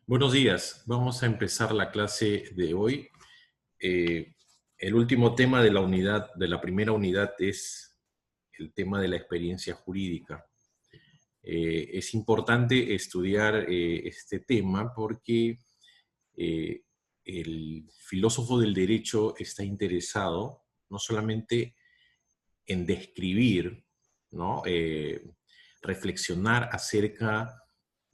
Buenos días, vamos a empezar la clase de hoy. Eh, el último tema de la primera unidad es el tema de la experiencia jurídica. Es importante estudiar este tema porque eh, el filósofo del derecho está interesado no solamente en describir, ¿no? Reflexionar acerca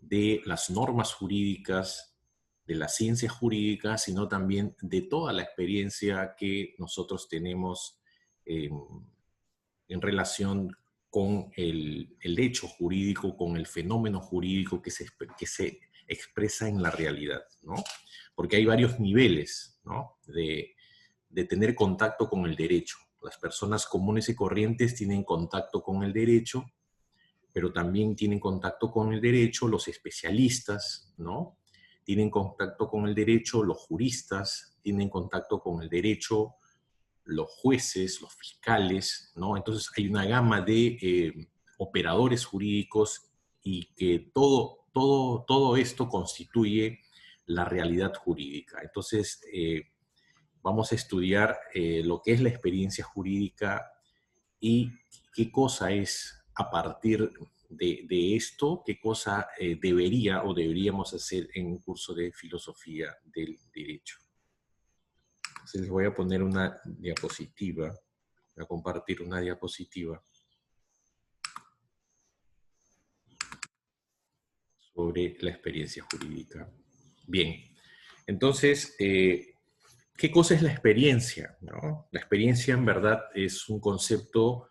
de las normas jurídicas, de la ciencia jurídica, sino también de toda la experiencia que nosotros tenemos en, en relación con el hecho jurídico, con el fenómeno jurídico que se expresa en la realidad, ¿no? Porque hay varios niveles, ¿no? de tener contacto con el derecho. Las personas comunes y corrientes tienen contacto con el derecho, pero también tienen contacto con el derecho los especialistas, ¿no? Tienen contacto con el derecho los juristas, tienen contacto con el derecho los jueces, los fiscales, ¿no? Entonces hay una gama de operadores jurídicos y que todo esto constituye la realidad jurídica. Entonces, vamos a estudiar lo que es la experiencia jurídica y qué cosa es a partir de esto, qué cosa debería o deberíamos hacer en un curso de filosofía del derecho. Entonces les voy a poner una diapositiva, voy a compartir una diapositiva sobre la experiencia jurídica. Bien, entonces, ¿qué cosa es la experiencia? ¿No? La experiencia en verdad es un concepto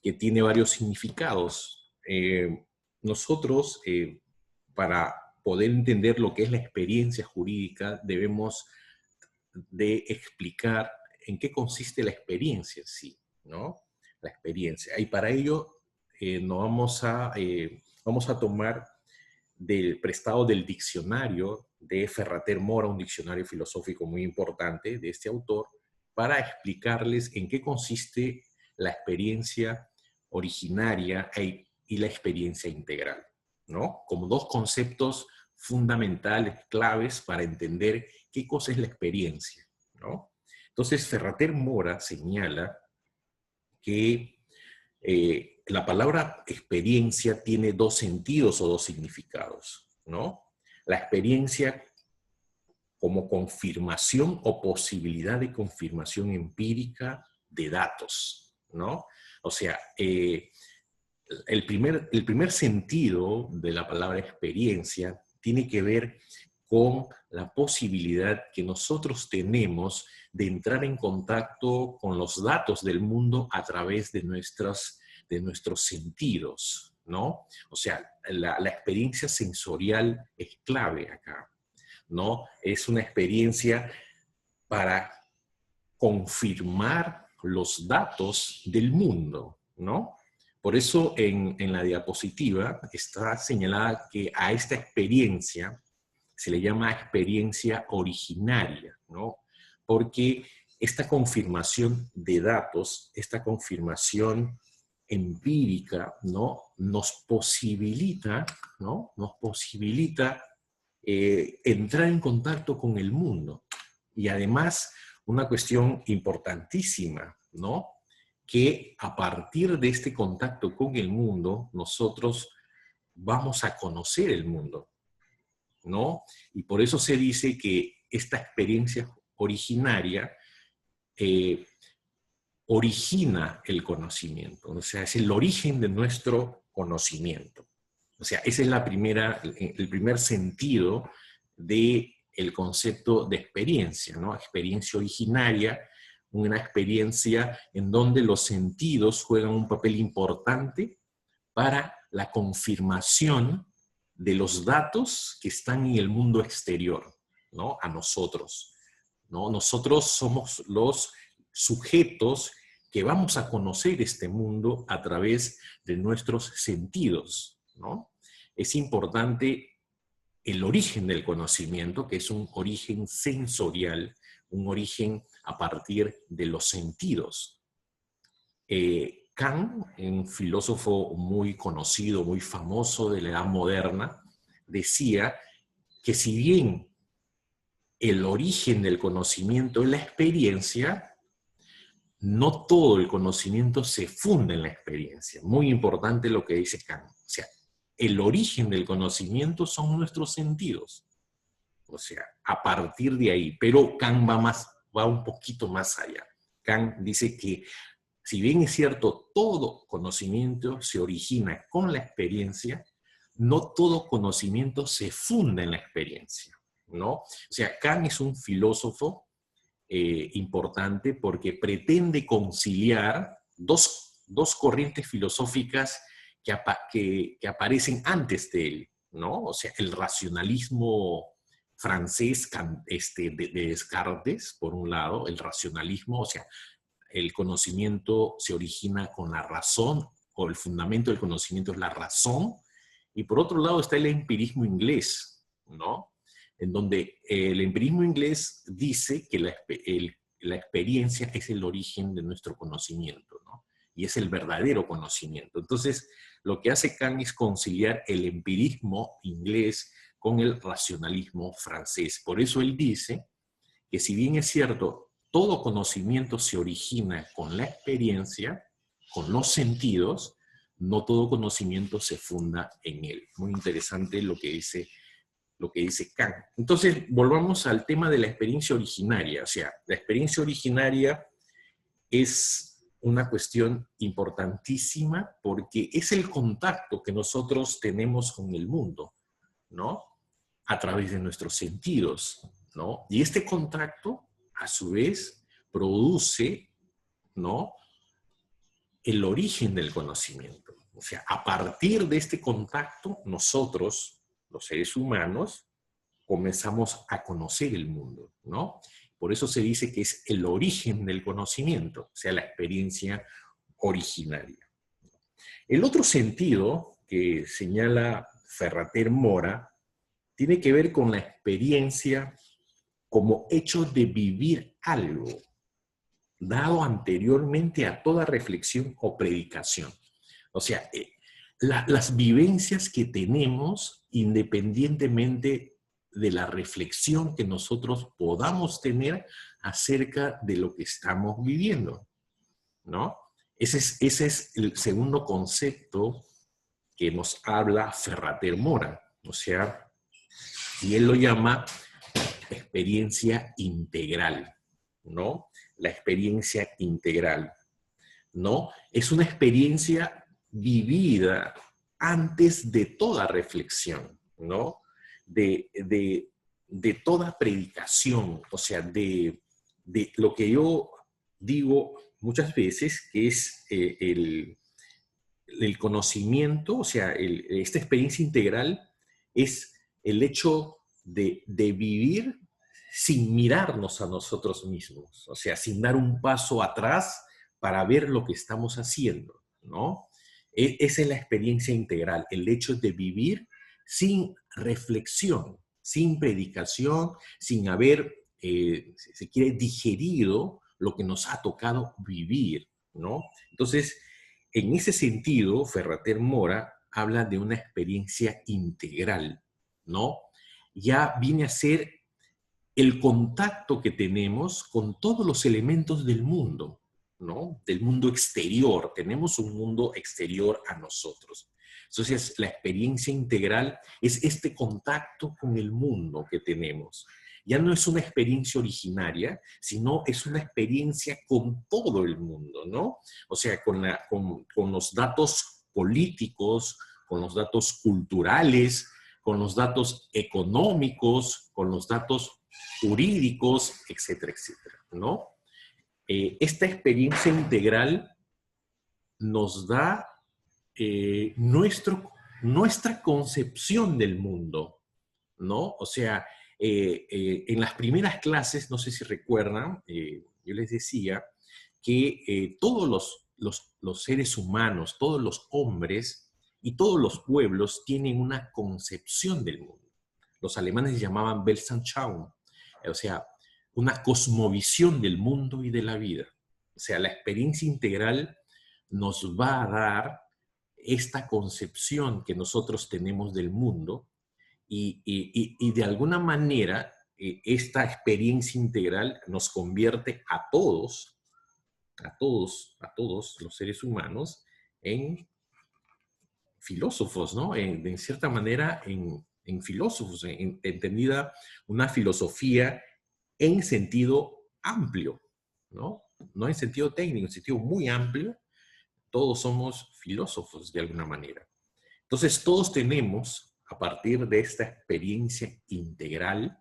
que tiene varios significados. Nosotros, para poder entender lo que es la experiencia jurídica, debemos de explicar en qué consiste la experiencia en sí, ¿no? La experiencia. Y para ello vamos a tomar del prestado del diccionario de Ferrater Mora, un diccionario filosófico muy importante de este autor, para explicarles en qué consiste la experiencia originaria y la experiencia integral, ¿no? Como dos conceptos fundamentales, claves para entender qué cosa es la experiencia, ¿no? Entonces, Ferrater Mora señala que la palabra experiencia tiene dos sentidos o dos significados, ¿no? La experiencia como confirmación o posibilidad de confirmación empírica de datos, ¿no? O sea, el primer sentido de la palabra experiencia tiene que ver con la posibilidad que nosotros tenemos de entrar en contacto con los datos del mundo a través de nuestros sentidos, ¿no? O sea, la experiencia sensorial es clave acá, ¿no? Es una experiencia para confirmar los datos del mundo, ¿no? Por eso en la diapositiva está señalada que a esta experiencia se le llama experiencia originaria, ¿no? Porque esta confirmación de datos, esta confirmación empírica, ¿no? Nos posibilita, ¿no? Nos posibilita entrar en contacto con el mundo. Y además, una cuestión importantísima, ¿no? Que a partir de este contacto con el mundo, nosotros vamos a conocer el mundo, ¿no? Y por eso se dice que esta experiencia originaria eh, origina el conocimiento, o sea, es el origen de nuestro conocimiento. O sea, ese es el primer sentido del concepto de experiencia, ¿no? Experiencia originaria, una experiencia en donde los sentidos juegan un papel importante para la confirmación de los datos que están en el mundo exterior, ¿no? A nosotros, ¿no? Nosotros somos los sujetos que vamos a conocer este mundo a través de nuestros sentidos, ¿no? Es importante el origen del conocimiento, que es un origen sensorial, un origen a partir de los sentidos. Kant, un filósofo muy conocido, muy famoso de la Edad Moderna, decía que si bien el origen del conocimiento es la experiencia, no todo el conocimiento se funda en la experiencia. Muy importante lo que dice Kant. O sea, el origen del conocimiento son nuestros sentidos. O sea, a partir de ahí. Pero Kant va un poquito más allá. Kant dice que, si bien es cierto, todo conocimiento se origina con la experiencia, no todo conocimiento se funda en la experiencia, ¿no? O sea, Kant es un filósofo importante porque pretende conciliar dos corrientes filosóficas que aparecen antes de él, ¿no? O sea, el racionalismo francés de Descartes, por un lado, el racionalismo, o sea, el conocimiento se origina con la razón, o el fundamento del conocimiento es la razón, y por otro lado está el empirismo inglés, ¿no? En donde el empirismo inglés dice que la experiencia es el origen de nuestro conocimiento, ¿no? Y es el verdadero conocimiento. Entonces, lo que hace Kant es conciliar el empirismo inglés con el racionalismo francés. Por eso él dice que, si bien es cierto, todo conocimiento se origina con la experiencia, con los sentidos, no todo conocimiento se funda en él. Muy interesante lo que dice Kant. Entonces, volvamos al tema de la experiencia originaria. O sea, la experiencia originaria es una cuestión importantísima porque es el contacto que nosotros tenemos con el mundo, ¿no? A través de nuestros sentidos, ¿no? Y este contacto, a su vez, produce, ¿no?, el origen del conocimiento. O sea, a partir de este contacto, nosotros, los seres humanos, comenzamos a conocer el mundo, ¿no? Por eso se dice que es el origen del conocimiento, o sea, la experiencia originaria. El otro sentido que señala Ferrater Mora tiene que ver con la experiencia como hecho de vivir algo, dado anteriormente a toda reflexión o predicación. O sea, las vivencias que tenemos independientemente de la reflexión que nosotros podamos tener acerca de lo que estamos viviendo, ¿no? Ese es el segundo concepto que nos habla Ferrater Mora, o sea, y él lo llama experiencia integral, ¿no? La experiencia integral, ¿no? Es una experiencia vivida antes de toda reflexión, ¿no? De toda predicación, o sea, de lo que yo digo muchas veces, que es el conocimiento, o sea, esta experiencia integral es el hecho de vivir sin mirarnos a nosotros mismos, o sea, sin dar un paso atrás para ver lo que estamos haciendo, ¿no? Esa es la experiencia integral, el hecho de vivir sin reflexión, sin predicación, sin haber, si se quiere, digerido lo que nos ha tocado vivir, ¿no? Entonces, en ese sentido, Ferrater Mora habla de una experiencia integral, ¿no? Ya viene a ser el contacto que tenemos con todos los elementos del mundo, ¿no? Del mundo exterior. Tenemos un mundo exterior a nosotros. Entonces, la experiencia integral es este contacto con el mundo que tenemos. Ya no es una experiencia originaria, sino es una experiencia con todo el mundo, ¿no? O sea, con los datos políticos, con los datos culturales, con los datos económicos, con los datos jurídicos, etcétera, etcétera, ¿no? Esta experiencia integral nos da nuestra concepción del mundo, ¿no? O sea, en las primeras clases, no sé si recuerdan, yo les decía que todos los seres humanos, todos los hombres y todos los pueblos tienen una concepción del mundo. Los alemanes llamaban Weltanschauung, o sea, una cosmovisión del mundo y de la vida. O sea, la experiencia integral nos va a dar esta concepción que nosotros tenemos del mundo y de alguna manera esta experiencia integral nos convierte a todos los seres humanos en filósofos, ¿no? En cierta manera, en filósofos, entendida una filosofía en sentido amplio, ¿no? No en sentido técnico, en sentido muy amplio, todos somos filósofos de alguna manera. Entonces, todos tenemos, a partir de esta experiencia integral,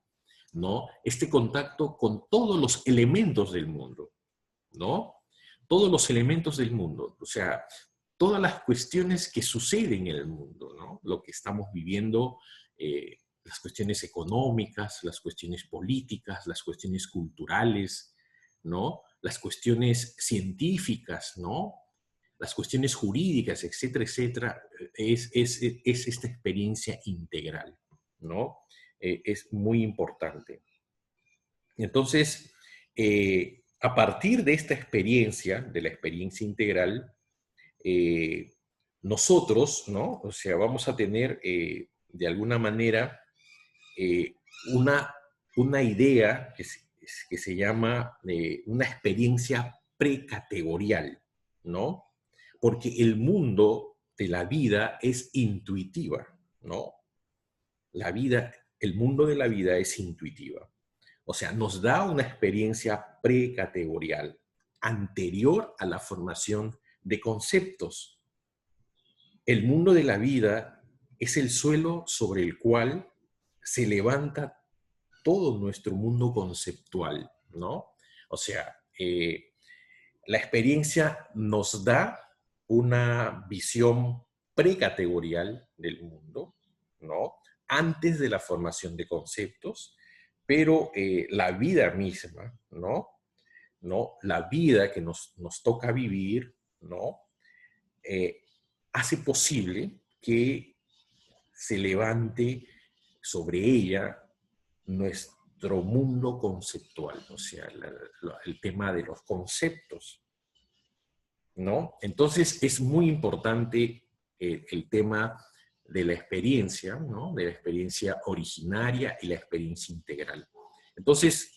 ¿no? Este contacto con todos los elementos del mundo, ¿no? Todos los elementos del mundo, o sea, todas las cuestiones que suceden en el mundo, ¿no? Lo que estamos viviendo, las cuestiones económicas, las cuestiones políticas, las cuestiones culturales, ¿no? Las cuestiones científicas, ¿no? Las cuestiones jurídicas, etcétera, etcétera, es esta experiencia integral, ¿no? Es muy importante. Entonces, a partir de esta experiencia, de la experiencia integral, nosotros, ¿no? O sea, vamos a tener, de alguna manera, eh, una, una idea que se llama una experiencia precategorial, ¿no? Porque el mundo de la vida es intuitiva, ¿no? La vida, el mundo de la vida es intuitiva. O sea, nos da una experiencia precategorial, anterior a la formación de conceptos. El mundo de la vida es el suelo sobre el cual se levanta todo nuestro mundo conceptual, ¿no? O sea, la experiencia nos da una visión precategorial del mundo, ¿no? Antes de la formación de conceptos, pero la vida misma, ¿no? ¿No? La vida que nos toca vivir, ¿no? Eh, hace posible que se levante sobre ella nuestro mundo conceptual, o sea, el tema de los conceptos, ¿no? Entonces es muy importante el tema de la experiencia, ¿no? De la experiencia originaria y la experiencia integral. Entonces,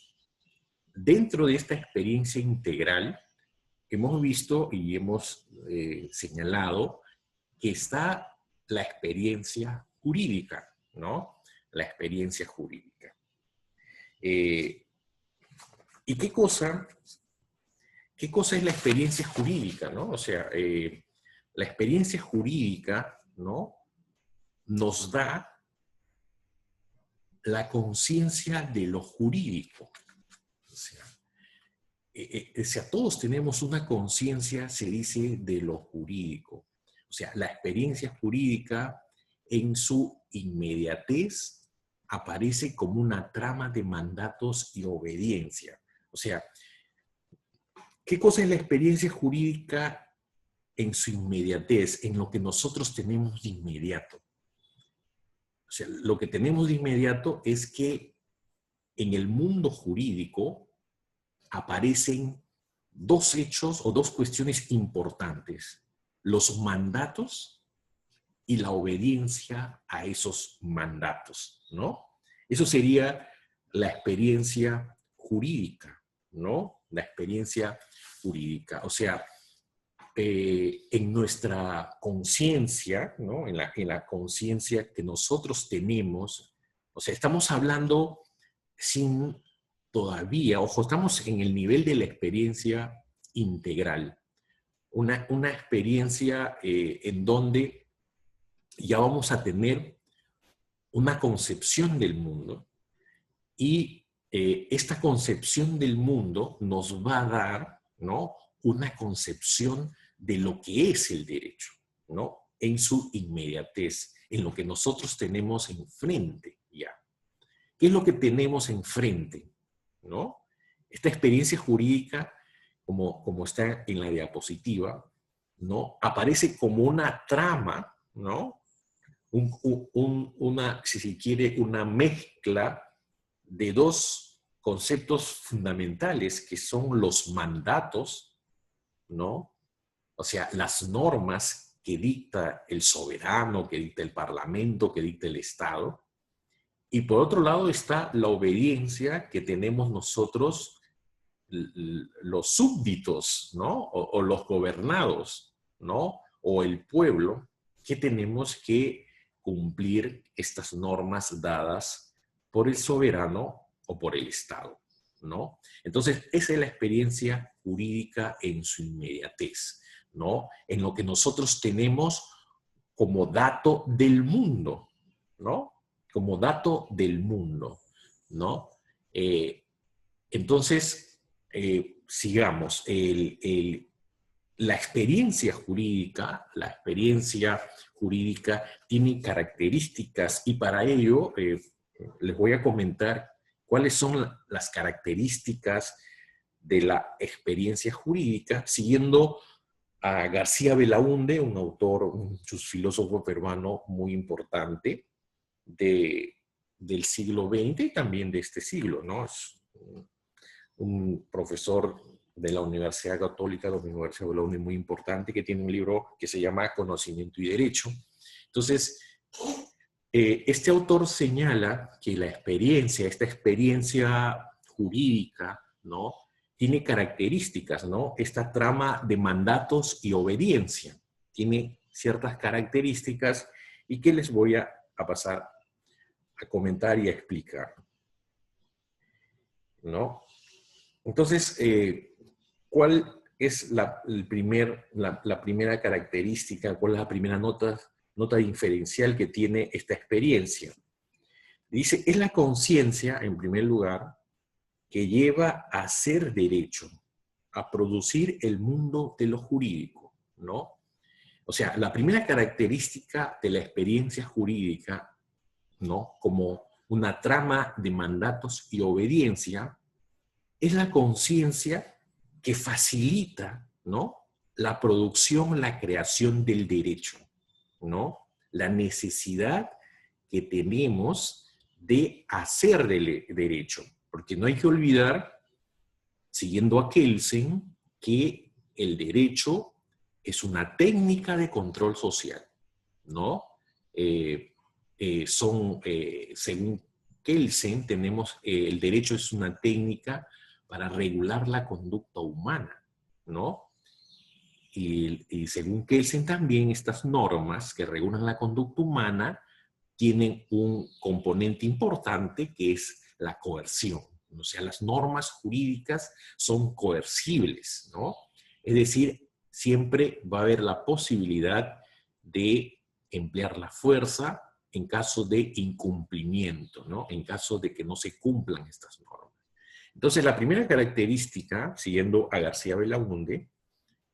dentro de esta experiencia integral, hemos visto y hemos señalado que está la experiencia jurídica, ¿no? La experiencia jurídica. ¿Y qué cosa es la experiencia jurídica, ¿no? O sea, la experiencia jurídica, ¿no? Nos da la conciencia de lo jurídico. O sea, todos tenemos una conciencia, se dice, de lo jurídico. O sea, la experiencia jurídica en su inmediatez aparece como una trama de mandatos y obediencia. O sea, ¿qué cosa es la experiencia jurídica en su inmediatez, en lo que nosotros tenemos de inmediato? O sea, lo que tenemos de inmediato es que en el mundo jurídico aparecen dos hechos o dos cuestiones importantes: los mandatos y la obediencia a esos mandatos, ¿no? Eso sería la experiencia jurídica, ¿no? La experiencia jurídica. O sea, en nuestra conciencia, ¿no? En la conciencia que nosotros tenemos, o sea, estamos hablando sin todavía, ojo, estamos en el nivel de la experiencia integral, una experiencia en donde ya vamos a tener una concepción del mundo y esta concepción del mundo nos va a dar, ¿no? Una concepción de lo que es el derecho, ¿no? En su inmediatez, en lo que nosotros tenemos enfrente ya. ¿Qué es lo que tenemos enfrente? ¿No? Esta experiencia jurídica, como está en la diapositiva, ¿no? Aparece como una trama, ¿no? Si se quiere, una mezcla de dos conceptos fundamentales que son los mandatos, ¿no? O sea, las normas que dicta el soberano, que dicta el parlamento, que dicta el Estado, Y por otro lado está la obediencia que tenemos nosotros, los súbditos, ¿no? O los gobernados, ¿no? O el pueblo, que tenemos que cumplir estas normas dadas por el soberano o por el Estado, ¿no? Entonces, esa es la experiencia jurídica en su inmediatez, ¿no? En lo que nosotros tenemos como dato del mundo, ¿no? Como dato del mundo, ¿no? Entonces, sigamos, la experiencia jurídica tiene características y para ello les voy a comentar cuáles son las características de la experiencia jurídica, siguiendo a García Belaúnde, un autor, un filósofo peruano muy importante del siglo XX y también de este siglo, ¿no? Es un profesor de la Universidad Católica, de la Universidad de Bolonia, muy importante, que tiene un libro que se llama Conocimiento y Derecho. Entonces, este autor señala que esta experiencia jurídica, ¿no? Tiene características, ¿no? Esta trama de mandatos y obediencia tiene ciertas características y que les voy a pasar a comentar y a explicar, ¿no? Entonces, ¿cuál es la primera característica, cuál es la primera nota diferencial que tiene esta experiencia? Dice, es la conciencia, en primer lugar, que lleva a hacer derecho, a producir el mundo de lo jurídico, ¿no? O sea, la primera característica de la experiencia jurídica, ¿no? Como una trama de mandatos y obediencia, es la conciencia que facilita, ¿no? La producción, la creación del derecho, ¿no? La necesidad que tenemos de hacer derecho. Porque no hay que olvidar, siguiendo a Kelsen, que el derecho es una técnica de control social, ¿no? Según Kelsen, el derecho es una técnica para regular la conducta humana, ¿no? Y según Kelsen también, estas normas que regulan la conducta humana tienen un componente importante que es la coerción. O sea, las normas jurídicas son coercibles, ¿no? Es decir, siempre va a haber la posibilidad de emplear la fuerza en caso de incumplimiento, ¿no? En caso de que no se cumplan estas normas. Entonces, la primera característica, siguiendo a García Belaúnde,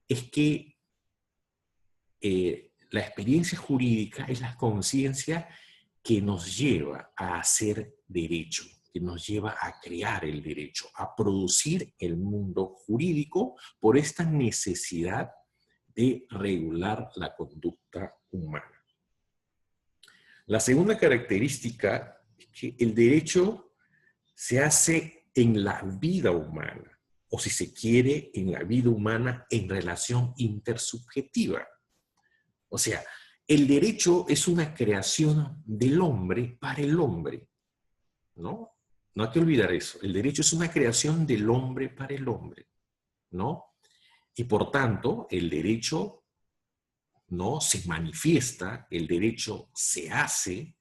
es que la experiencia jurídica es la conciencia que nos lleva a hacer derecho, que nos lleva a crear el derecho, a producir el mundo jurídico por esta necesidad de regular la conducta humana. La segunda característica es que el derecho se hace en la vida humana, o si se quiere, en la vida humana en relación intersubjetiva. O sea, el derecho es una creación del hombre para el hombre, ¿no? No hay que olvidar eso. El derecho es una creación del hombre para el hombre, ¿no? Y por tanto, el derecho no se manifiesta, el derecho se hace,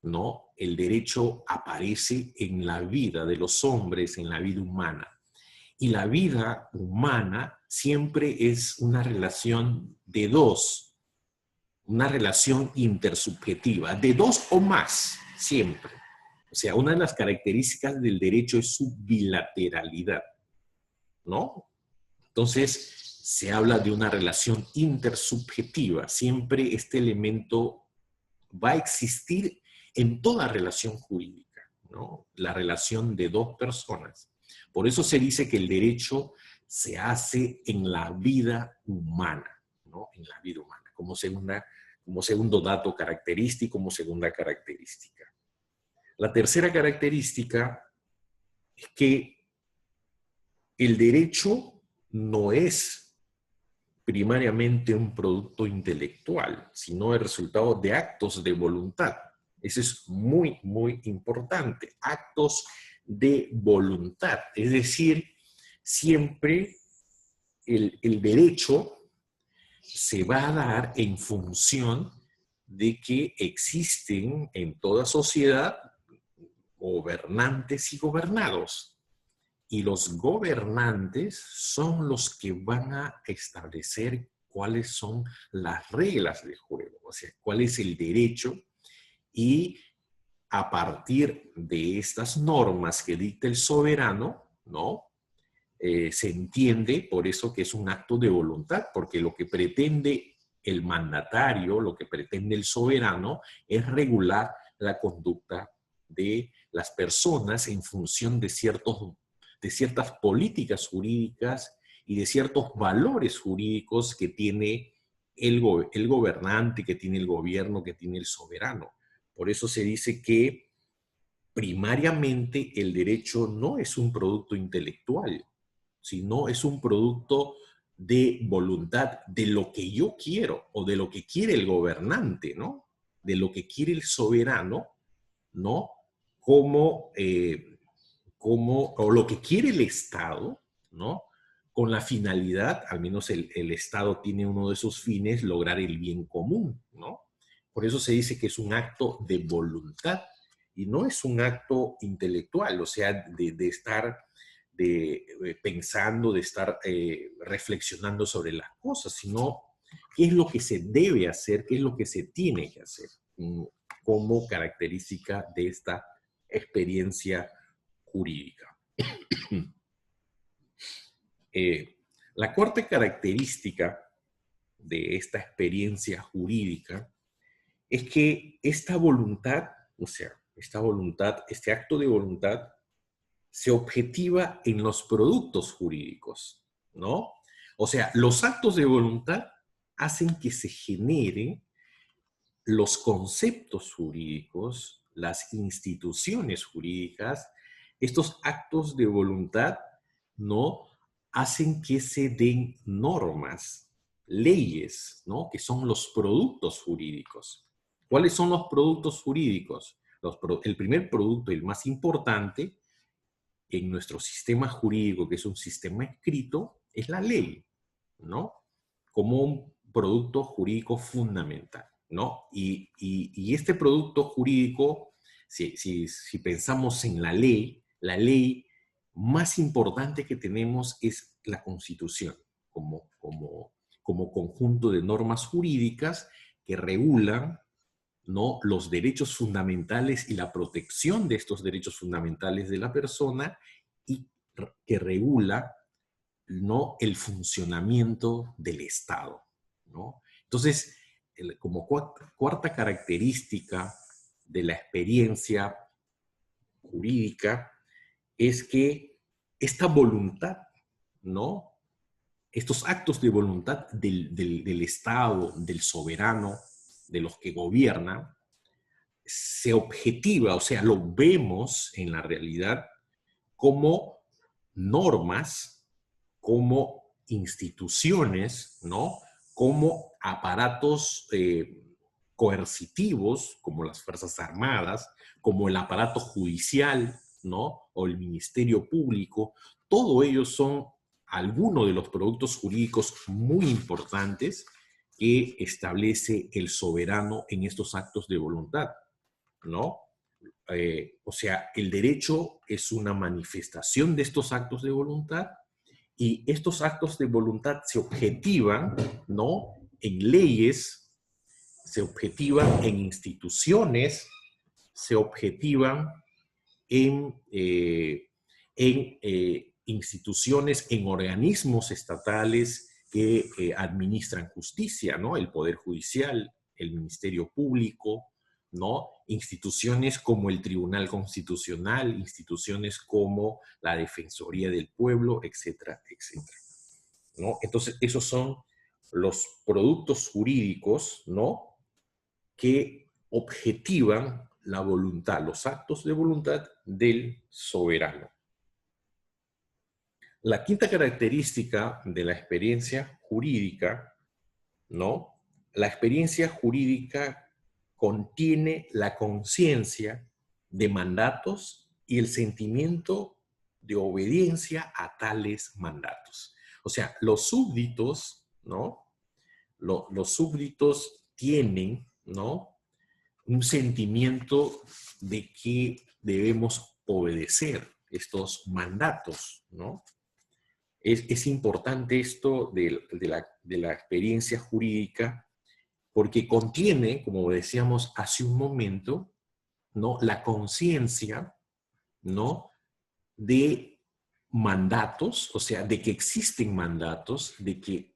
¿no? El derecho aparece en la vida de los hombres, en la vida humana. Y la vida humana siempre es una relación de dos, una relación intersubjetiva, de dos o más, siempre. O sea, una de las características del derecho es su bilateralidad, ¿no? Entonces, se habla de una relación intersubjetiva. Siempre este elemento va a existir en toda relación jurídica, ¿no? La relación de dos personas. Por eso se dice que el derecho se hace en la vida humana, ¿no? En la vida humana, como segundo dato característico, como segunda característica. La tercera característica es que el derecho no es primariamente un producto intelectual, sino el resultado de actos de voluntad, Eso es muy, muy importante. Actos de voluntad. Es decir, siempre el derecho se va a dar en función de que existen en toda sociedad gobernantes y gobernados. Y los gobernantes son los que van a establecer cuáles son las reglas del juego, o sea, cuál es el derecho, y a partir de estas normas que dicta el soberano, ¿no? Se entiende por eso que es un acto de voluntad, porque lo que pretende el mandatario, lo que pretende el soberano, es regular la conducta de las personas en función de ciertas políticas jurídicas y de ciertos valores jurídicos que tiene el gobernante, que tiene el gobierno, que tiene el soberano. Por eso se dice que primariamente el derecho no es un producto intelectual, sino es un producto de voluntad, de lo que yo quiero o de lo que quiere el gobernante, ¿no? De lo que quiere el soberano, ¿no? O lo que quiere el Estado, ¿no? Con la finalidad, al menos el Estado tiene uno de sus fines, lograr el bien común, ¿no? Por eso se dice que es un acto de voluntad y no es un acto intelectual, o sea, de estar pensando, de estar reflexionando sobre las cosas, sino qué es lo que se debe hacer, qué es lo que se tiene que hacer como característica de esta experiencia jurídica. La cuarta característica de esta experiencia jurídica es que esta voluntad, o sea, esta voluntad, este acto de voluntad, se objetiva en los productos jurídicos, ¿no? O sea, los actos de voluntad hacen que se generen los conceptos jurídicos, las instituciones jurídicas. Estos actos de voluntad, ¿no? Hacen que se den normas, leyes, ¿no? Que son los productos jurídicos. ¿Cuáles son los productos jurídicos? El primer producto, el más importante, en nuestro sistema jurídico, que es un sistema escrito, es la ley, ¿no? Como un producto jurídico fundamental, ¿no? Y este producto jurídico, si pensamos en la ley más importante que tenemos es la Constitución, como conjunto de normas jurídicas que regulan, ¿no?, los derechos fundamentales y la protección de estos derechos fundamentales de la persona, y que regula, ¿no?, el funcionamiento del Estado, ¿no? Entonces, como cuarta característica de la experiencia jurídica es que esta voluntad, ¿no?, estos actos de voluntad del Estado, del soberano, de los que gobiernan, se objetiva, o sea, lo vemos en la realidad como normas, como instituciones, ¿no? Como aparatos coercitivos, como las Fuerzas Armadas, como el aparato judicial, ¿no? O el Ministerio Público. Todo ellos son algunos de los productos jurídicos muy importantes que establece el soberano en estos actos de voluntad, ¿no? O sea, el derecho es una manifestación de estos actos de voluntad, y estos actos de voluntad se objetivan, ¿no?, en leyes, se objetivan en instituciones, se objetivan en instituciones, en organismos estatales que administran justicia, ¿no? El Poder Judicial, el Ministerio Público, ¿no? Instituciones como el Tribunal Constitucional, instituciones como la Defensoría del Pueblo, etcétera, etcétera, ¿no? Entonces, esos son los productos jurídicos, ¿no?, que objetivan la voluntad, los actos de voluntad del soberano. La quinta característica de la experiencia jurídica, ¿no? La experiencia jurídica contiene la conciencia de mandatos y el sentimiento de obediencia a tales mandatos. O sea, los súbditos, ¿no? Los súbditos tienen, ¿no?, un sentimiento de que debemos obedecer estos mandatos, ¿no? Es importante esto de la experiencia jurídica porque contiene, como decíamos hace un momento, ¿no?, la conciencia, ¿no?, de mandatos, o sea, de que existen mandatos, de que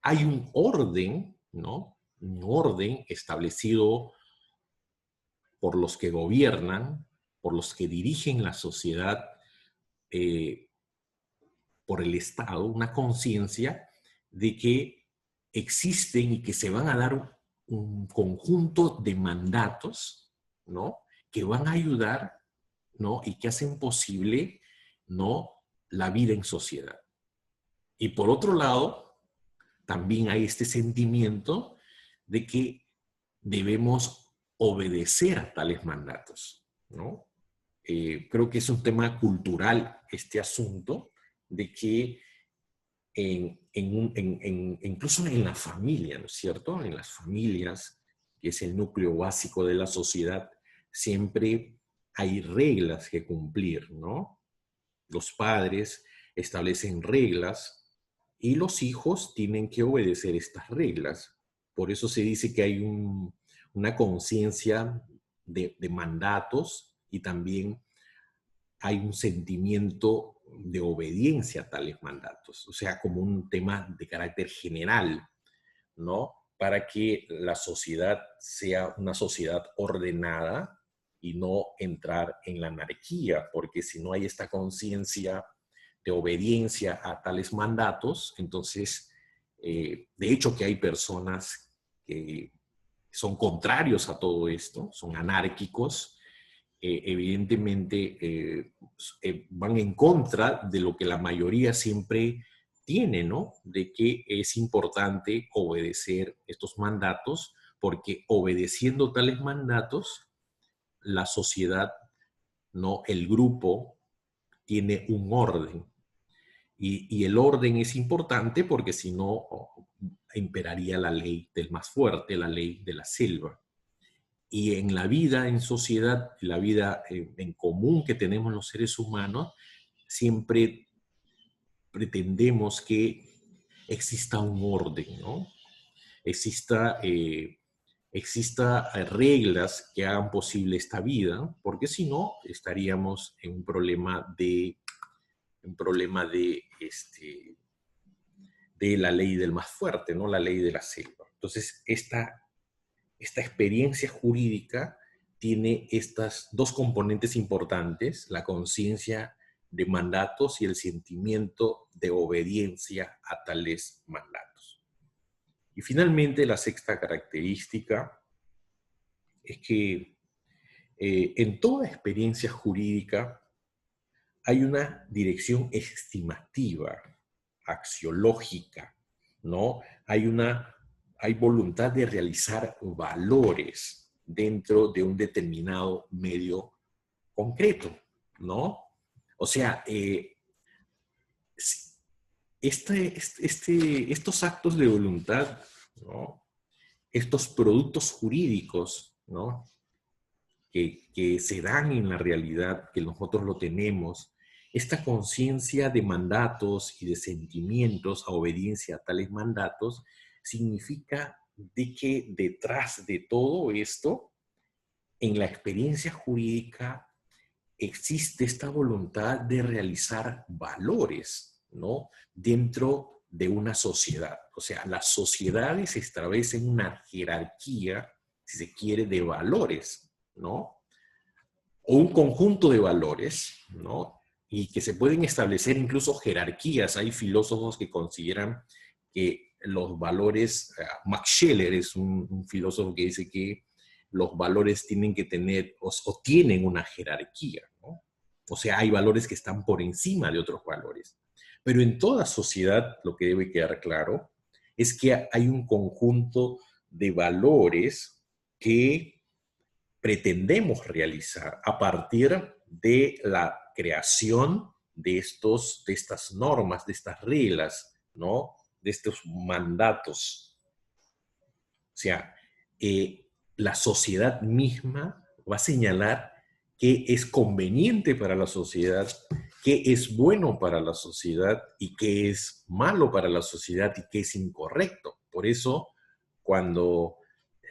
hay un orden, ¿no?, un orden establecido por los que gobiernan, por los que dirigen la sociedad, eh, por el Estado, una conciencia de que existen y que se van a dar un conjunto de mandatos, ¿no?, que van a ayudar, ¿no?, y que hacen posible, ¿no?, la vida en sociedad. Y por otro lado, también hay este sentimiento de que debemos obedecer a tales mandatos, ¿no? Creo que es un tema cultural este asunto de que incluso en la familia, ¿no es cierto? En las familias, que es el núcleo básico de la sociedad, siempre hay reglas que cumplir, ¿no? Los padres establecen reglas y los hijos tienen que obedecer estas reglas. Por eso se dice que hay una conciencia de mandatos y también hay un sentimiento de obediencia a tales mandatos. O sea, como un tema de carácter general, ¿no? Para que la sociedad sea una sociedad ordenada y no entrar en la anarquía, porque si no hay esta conciencia de obediencia a tales mandatos, entonces, de hecho que hay personas que son contrarios a todo esto, son anárquicos, evidentemente van en contra de lo que la mayoría siempre tiene, ¿no? De que es importante obedecer estos mandatos, porque obedeciendo tales mandatos, la sociedad, ¿no?, el grupo, tiene un orden. Y el orden es importante porque si no, imperaría la ley del más fuerte, la ley de la selva. Y en la vida en sociedad, la vida en común que tenemos los seres humanos, siempre pretendemos que exista un orden, ¿no? Exista reglas que hagan posible esta vida, porque si no, estaríamos en un problema de la ley del más fuerte, ¿no? La ley de la selva. Entonces, esta experiencia jurídica tiene estas dos componentes importantes, la conciencia de mandatos y el sentimiento de obediencia a tales mandatos. Y finalmente, la sexta característica es que en toda experiencia jurídica hay una dirección estimativa, axiológica, ¿no? Hay voluntad de realizar valores dentro de un determinado medio concreto, ¿no? O sea, estos actos de voluntad, ¿no?, estos productos jurídicos, ¿no?, que se dan en la realidad, que nosotros lo tenemos, esta conciencia de mandatos y de sentimientos a obediencia a tales mandatos, significa de que detrás de todo esto, en la experiencia jurídica, existe esta voluntad de realizar valores, ¿no?, dentro de una sociedad. O sea, las sociedades establecen una jerarquía, si se quiere, de valores, ¿no? O un conjunto de valores, ¿no? Y que se pueden establecer incluso jerarquías. Hay filósofos que consideran que los valores, Max Scheler es un filósofo que dice que los valores tienen que tener o tienen una jerarquía, ¿no? O sea, hay valores que están por encima de otros valores. Pero en toda sociedad lo que debe quedar claro es que hay un conjunto de valores que pretendemos realizar a partir de la creación de estas normas, de estas reglas, ¿no? De estos mandatos. O sea, la sociedad misma va a señalar qué es conveniente para la sociedad, qué es bueno para la sociedad y qué es malo para la sociedad y qué es incorrecto. Por eso, cuando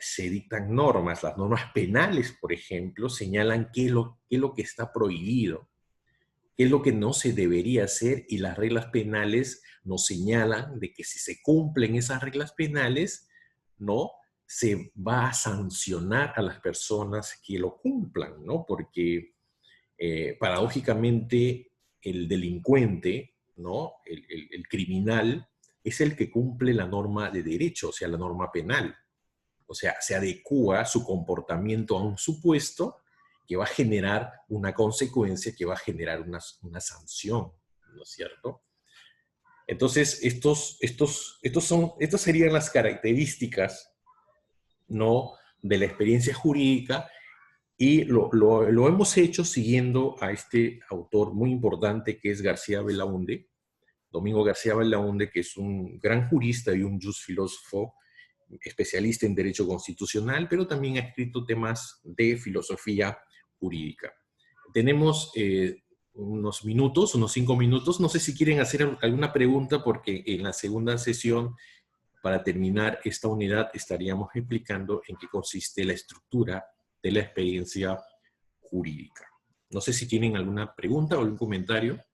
se dictan normas, las normas penales, por ejemplo, señalan qué es lo que está prohibido, qué es lo que no se debería hacer, y las reglas penales nos señalan de que si se cumplen esas reglas penales, ¿no?, se va a sancionar a las personas que lo cumplan, ¿no? Porque paradójicamente el delincuente, ¿no?, el criminal, es el que cumple la norma de derecho, o sea, la norma penal. O sea, se adecúa su comportamiento a un supuesto que va a generar una consecuencia, que va a generar una sanción, ¿no es cierto? Entonces, estas serían las características, ¿no?, de la experiencia jurídica, y lo hemos hecho siguiendo a este autor muy importante que es García Belaúnde, Domingo García Belaúnde, que es un gran jurista y un filósofo, especialista en derecho constitucional, pero también ha escrito temas de filosofía jurídica. Tenemos unos minutos, unos 5 minutos. No sé si quieren hacer alguna pregunta, porque en la segunda sesión, para terminar esta unidad, estaríamos explicando en qué consiste la estructura de la experiencia jurídica. No sé si tienen alguna pregunta o algún comentario.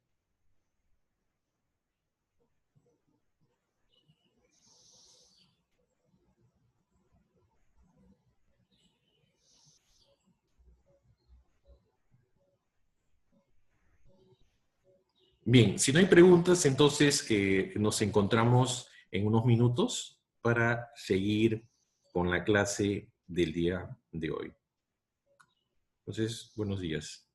Bien, si no hay preguntas, entonces nos encontramos en unos minutos para seguir con la clase del día de hoy. Entonces, buenos días.